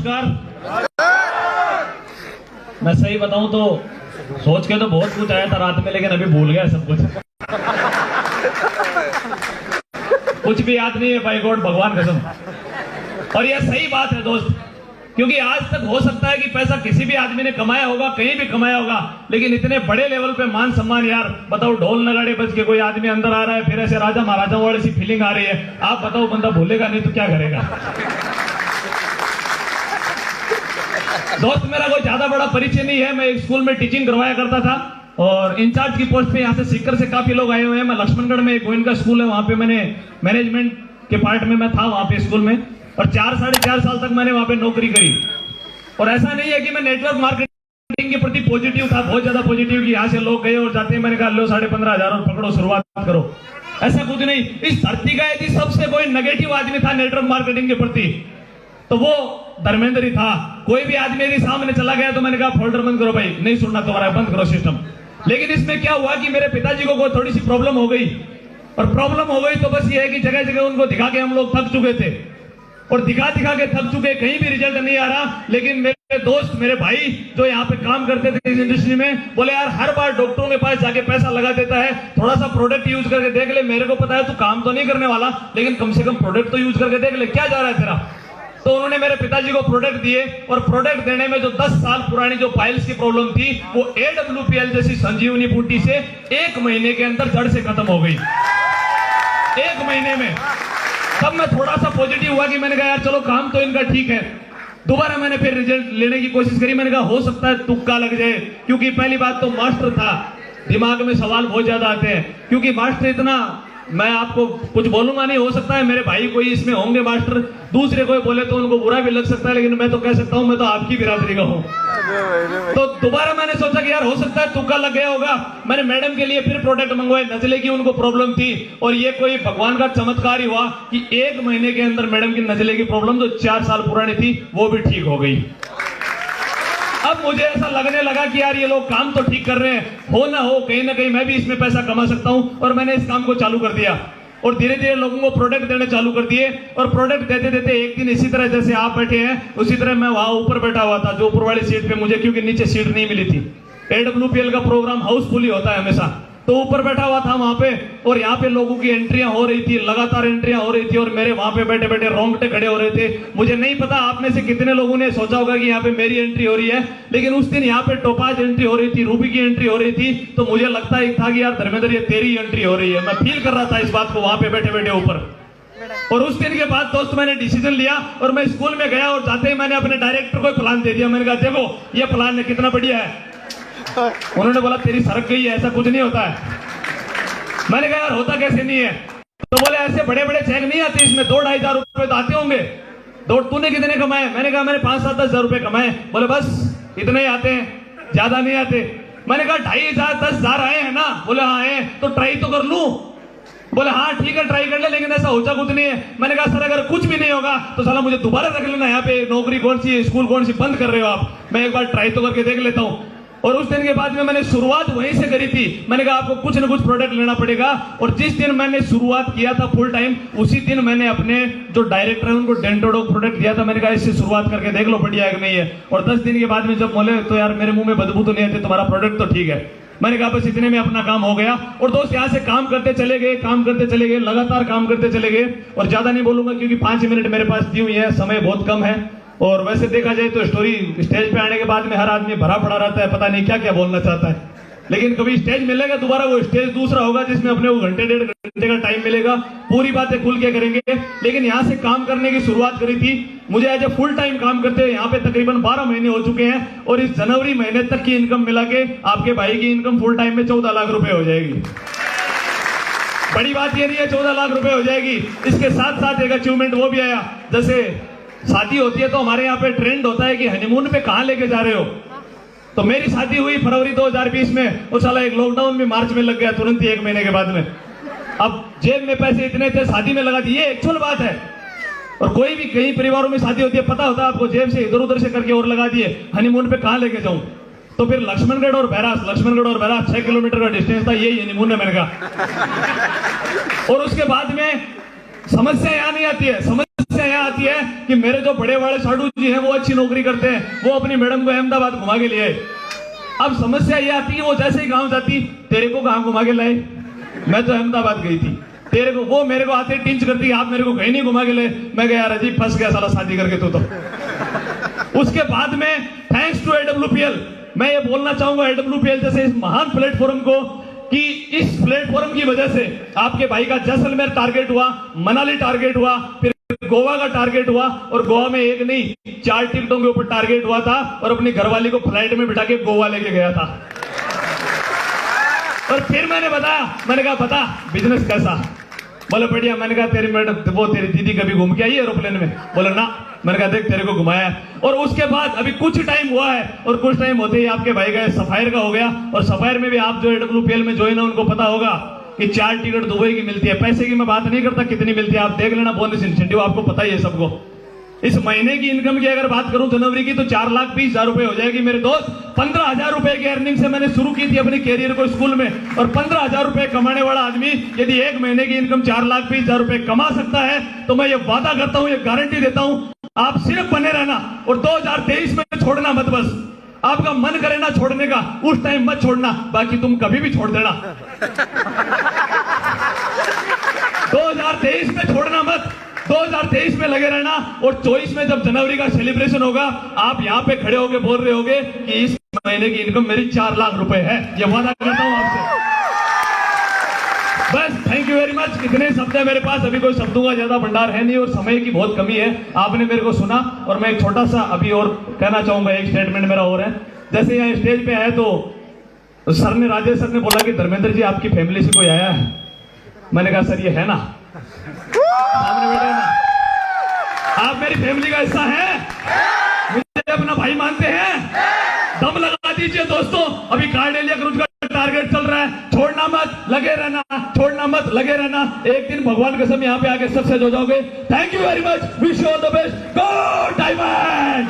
नमस्कार। मैं सही बताऊं तो सोच के तो बहुत कुछ आया था रात में, लेकिन अभी भूल गया सब कुछ। कुछ भी याद नहीं है बाय गॉड, भगवान कसम। और यह सही बात है दोस्त, क्योंकि आज तक हो सकता है कि पैसा किसी भी आदमी ने कमाया होगा, कहीं भी कमाया होगा, लेकिन इतने बड़े लेवल पे मान सम्मान, यार बताओ, ढोल नगाड़े बज के कोई आदमी अंदर आ रहा है, फिर ऐसे राजा महाराजाओं वाली सी फीलिंग आ रही है। आप बताओ, बंदा भूलेगा नहीं तो क्या करेगा। दोस्त मेरा कोई ज्यादा बड़ा परिचय नहीं है, मैं एक स्कूल में टीचिंग करवाया करता था और इंचार्ज की पोस्ट पे यहाँ से सीकर से काफी लोग आए हुए हैं। मैं लक्ष्मणगढ़ में एक गोविंद स्कूल है, वहां पे मैंने मैनेजमेंट के पार्ट में मैं था वहां पे स्कूल में, और 4-4.5 साल तक मैंने वहां पे नौकरी करी। और ऐसा नहीं है कि मैं नेटवर्क मार्केटिंग के प्रति पॉजिटिव था, बहुत ज्यादा पॉजिटिव, कि यहाँ से लोग गए और जाते हैं मैंने कहा लो 15,500 और पकड़ो शुरुआत करो, ऐसा कुछ नहीं। इस धरती का यदि सबसे कोई नेगेटिव आदमी था नेटवर्क मार्केटिंग के प्रति तो वो धर्मेंद्र ही था। कोई भी आदमी यदि सामने चला गया तो मैंने कहा फोल्डर बंद करो भाई, नहीं सुनना तुम्हारा, बंद करो सिस्टम। लेकिन इसमें क्या हुआ कि मेरे पिताजी को थोड़ी सी प्रॉब्लम हो गई, और प्रॉब्लम हो गई तो बस ये है कि जगह जगह उनको दिखा के हम लोग थक चुके थे, और दिखा के थक चुके, कहीं भी रिजल्ट नहीं आ रहा। लेकिन मेरे दोस्त, मेरे भाई जो यहाँ पे काम करते थे इस इंडस्ट्री में, बोले यार हर बार डॉक्टरों के पास जाके पैसा लगा देता है, थोड़ा सा प्रोडक्ट यूज करके देख ले, मेरे को पता है तू काम तो नहीं करने वाला, लेकिन कम से कम प्रोडक्ट तो यूज करके देख ले, क्या जा रहा है तेरा। तो उन्होंने मेरे पिताजी को प्रोडक्ट दिए, और प्रोडक्ट देने में जो 10 साल पुरानी जो पाइल्स की प्रॉब्लम थी वो AWPL जैसी संजीवनी बूटी से 1 महीने के अंदर जड़ से खत्म हो गई, 1 महीने में। तब मैं थोड़ा सा पॉजिटिव हुआ कि मैंने कहा यार चलो काम तो इनका ठीक है। दोबारा मैंने फिर रिजल्ट लेने की कोशिश करी, मैंने कहा हो सकता है तुक्का लग जाए, क्योंकि पहली बात तो मास्टर था, दिमाग में सवाल बहुत ज्यादा आते हैं, क्योंकि मास्टर इतना, मैं आपको कुछ बोलूंगा नहीं, हो सकता है मेरे भाई कोई इसमें होंगे मास्टर, दूसरे कोई बोले तो उनको बुरा भी लग सकता है, लेकिन मैं तो कह सकता हूं मैं तो आपकी बिरादरी का हूं। तो दोबारा मैंने सोचा कि यार हो सकता है तुक्का लग गया होगा। मैंने मैडम के लिए फिर प्रोडक्ट मंगवाए, नजले की उनको प्रॉब्लम थी, और ये कोई भगवान का चमत्कार ही हुआ कि 1 महीने के अंदर मैडम की नजले की प्रॉब्लम जो 4 साल पुरानी थी वो भी ठीक हो गई। अब मुझे ऐसा लगने लगा कि यार ये लोग काम तो ठीक कर रहे हैं, हो ना हो कहीं ना कहीं मैं भी इसमें पैसा कमा सकता हूं, और मैंने इस काम को चालू कर दिया, और धीरे धीरे लोगों को प्रोडक्ट देने चालू कर दिए। और प्रोडक्ट देते देते एक दिन इसी तरह जैसे आप बैठे हैं उसी तरह मैं वहां ऊपर बैठा हुआ था, जो ऊपर वाली सीट पे मुझे, क्योंकि नीचे सीट नहीं मिली थी। AWPL का प्रोग्राम हाउसफुल ही होता है हमेशा, तो ऊपर बैठा हुआ था वहां पे, और यहाँ पे लोगों की एंट्रियां हो रही थी, लगातार एंट्रियां हो रही थी, और मेरे वहां पे बैठे बैठे रोंगटे खड़े हो रहे थे। मुझे नहीं पता आप में से कितने लोगों ने सोचा होगा कि यहाँ पे मेरी एंट्री हो रही है, लेकिन उस दिन यहाँ पे टोपाज एंट्री हो रही थी, रूबी की एंट्री हो रही थी, तो मुझे लगता ही था कि यार धर्मेंद्र ये तेरी एंट्री हो रही है। मैं फील कर रहा था इस बात को वहां पे बैठे बैठे ऊपर। और उस दिन के बाद दोस्त मैंने डिसीजन लिया, और मैं स्कूल में गया, और जाते ही मैंने अपने डायरेक्टर को प्लान दे दिया। मैंने कहा देखो ये प्लान है, कितना बढ़िया है। उन्होंने बोला तेरी सरक गई है, ऐसा कुछ नहीं होता है। मैंने कहा यार होता कैसे नहीं है, तो बोले ऐसे बड़े बड़े चेक नहीं आते, इसमें 2-2.5 हजार रुपए तो आते होंगे। तो तूने कितने कमाए? मैंने कहा मैंने 5-7-10 हजार रुपए कमाए। बोले बस इतने ही आते हैं, ज्यादा नहीं आते। मैंने कहा 2,500-10,000 आए हैं ना? बोले हाँ आए, तो ट्राई तो कर लूं। बोले हाँ ठीक है ट्राई कर ले, लेकिन ऐसा होता कुछ नहीं है। मैंने कहा सर अगर कुछ भी नहीं होगा तो साला मुझे दोबारा रख लेना, यहाँ पे नौकरी कौन सी, स्कूल कौन सी बंद कर रहे हो आप, मैं एक बार ट्राई तो करके देख लेता हूँ। और उस दिन के बाद में मैंने शुरुआत वहीं से करी थी। मैंने कहा आपको कुछ ना कुछ प्रोडक्ट लेना पड़ेगा, और जिस दिन मैंने शुरुआत किया था फुल टाइम, उसी दिन मैंने अपने जो डायरेक्टर है उनको डेंटोडॉक प्रोडक्ट दिया था। मैंने कहा इससे शुरुआत करके देख लो बढ़िया है कि नहीं है। और 10 दिन के बाद में जब बोले तो यार मेरे मुंह में बदबू तो नहीं आती, तुम्हारा प्रोडक्ट तो ठीक है। मैंने कहा बस इतने में अपना काम हो गया। और दोस्त यहाँ से काम करते चले गए, काम करते चले गए, लगातार काम करते चले गए। और ज्यादा नहीं बोलूंगा क्योंकि 5 मिनट मेरे पास दी हुई है, समय बहुत कम है। और वैसे देखा जाए तो स्टोरी स्टेज पे आने के बाद में हर आदमी भरा पड़ा रहता है, पता नहीं क्या क्या बोलना चाहता है, लेकिन कभी स्टेज मिलेगा दोबारा, वो स्टेज दूसरा होगा जिसमें अपने को 1-1.5 घंटे का टाइम मिलेगा, पूरी बातें खुल के करेंगे। लेकिन यहाँ से काम करने की शुरुआत करी थी, मुझे एज ए फुल टाइम काम करते हैं यहाँ पे तकरीबन 12 महीने हो चुके हैं, और इस जनवरी महीने तक की इनकम मिला के आपके भाई की इनकम फुल टाइम में 14 लाख रुपए हो जाएगी। बड़ी बात ये नहीं है 14 लाख रुपए हो जाएगी, इसके साथ साथ एक अचीवमेंट वो भी आया, जैसे शादी होती है तो हमारे यहाँ पे ट्रेंड होता है कि हनीमून पे कहाँ लेके जा रहे हो। तो मेरी शादी हुई फरवरी 2020 में, और साला एक लॉकडाउन भी मार्च में लग गया तुरंत ही 1 महीने के बाद में। अब जेब में पैसे इतने थे, शादी में लगा दिए, ये एक्चुअल बात है। और कोई भी कई परिवारों में शादी होती है, पता होता है आपको, जेब से इधर उधर से करके और लगा दिए, हनीमून पे कहाँ लेके जाऊं। तो फिर लक्ष्मणगढ़ और बैरास 6 किलोमीटर का डिस्टेंस था, यही हनीमून है मैंने कहा। और उसके बाद में समस्या यहाँ नहीं आती है, समस्या यहाँ आती है कि मेरे जो बड़े वाले साडू जी हैं वो अच्छी नौकरी करते हैं, वो अपनी मैडम को अहमदाबाद घुमा के लिए आए। अब समस्या ये आती है, वो जैसे ही गांव जाती, तेरे को कहां घुमा के लाए, मैं तो अहमदाबाद गई थी, तेरे को, वो मेरे को आते टिंच करती, आप मेरे को कहीं नहीं घुमा के ले। मैं गया यार अजीब फंस गया साला शादी करके तू तो। उसके बाद में थैंक्स टू AWPL, मैं ये बोलना चाहूंगा AWPL जैसे इस महान प्लेटफॉर्म को, कि इस प्लेटफॉर्म की वजह से आपके भाई का जैसलमेर टारगेट हुआ, मनाली टारगेट हुआ, फिर गोवा का टारगेट हुआ, और गोवा में एक नहीं 4 टिकटों के ऊपर टारगेट हुआ था, और अपनी घरवाली को फ्लाइट में बिठा के गोवा लेके गया था। और फिर मैंने बताया, मैंने कहा बता बिजनेस कैसा, बोले बढ़िया। मैंने कहा तेरी मैडम, वो तेरी दीदी कभी घूम के आई है एरोप्लेन में, बोले ना। मैंने कहा देख तेरे को घुमाया है। और उसके बाद अभी कुछ टाइम हुआ है, और कुछ टाइम होते ही आपके भाई का सफायर का हो गया, और सफायर में भी आप जो AWPL में ज्वाइन है उनको पता होगा कि 4 टिकट दुबई की मिलती है। पैसे की मैं बात नहीं करता कितनी मिलती है, आप देख लेना बोनस इंसेंटिव, आपको पता ही है सबको। इस महीने की इनकम की अगर बात करूं जनवरी की, तो 4,20,000 रुपए हो जाएगी मेरे दोस्त। 15,000 रुपए की अर्निंग से मैंने शुरू की थी अपने कैरियर को स्कूल में, और 15,000 रुपए कमाने वाला आदमी यदि एक महीने की इनकम 4,20,000 रुपए कमा सकता है, तो मैं ये वादा करता हूं, ये गारंटी देता हूं, आप सिर्फ बने रहना, और 2023 में छोड़ना मत। बस आपका मन करे ना छोड़ने का, उस टाइम मत छोड़ना, बाकी तुम कभी भी छोड़ देना। 2023 में छोड़ना मत, 2023 में लगे रहना, और 24 में जब जनवरी का सेलिब्रेशन होगा, आप यहां पे खड़े होके बोल रहे होगे कि इस महीने की इनकम मेरी 4 लाख रुपए है, ये वादा करता हूं आपसे। बस थैंक यू वेरी मच। इतने शब्द है मेरे पास, अभी कोई शब्दों का ज्यादा भंडार है नहीं, और समय की बहुत कमी है। आपने मेरे को सुना, और मैं एक छोटा सा अभी और कहना चाहूंगा, एक स्टेटमेंट मेरा और है। जैसे यहाँ स्टेज पे आए तो सर ने, राजेश सर ने बोला कि धर्मेंद्र जी आपकी फैमिली से कोई आया है। मैंने कहा सर ये है ना, सामने बैठे ना, आप मेरी फैमिली का हिस्सा है, मुझे अपना भाई मानते हैं, दम लगा दीजिए दोस्तों। अभी कार्डेलिया क्रूज का टारगेट चल रहा है, छोड़ना मत, लगे रहना, छोड़ना मत, लगे रहना। एक दिन भगवान कसम यहाँ पे आके सक्सेस हो जाओगे। Thank you very much, wish you all the best, go diamond.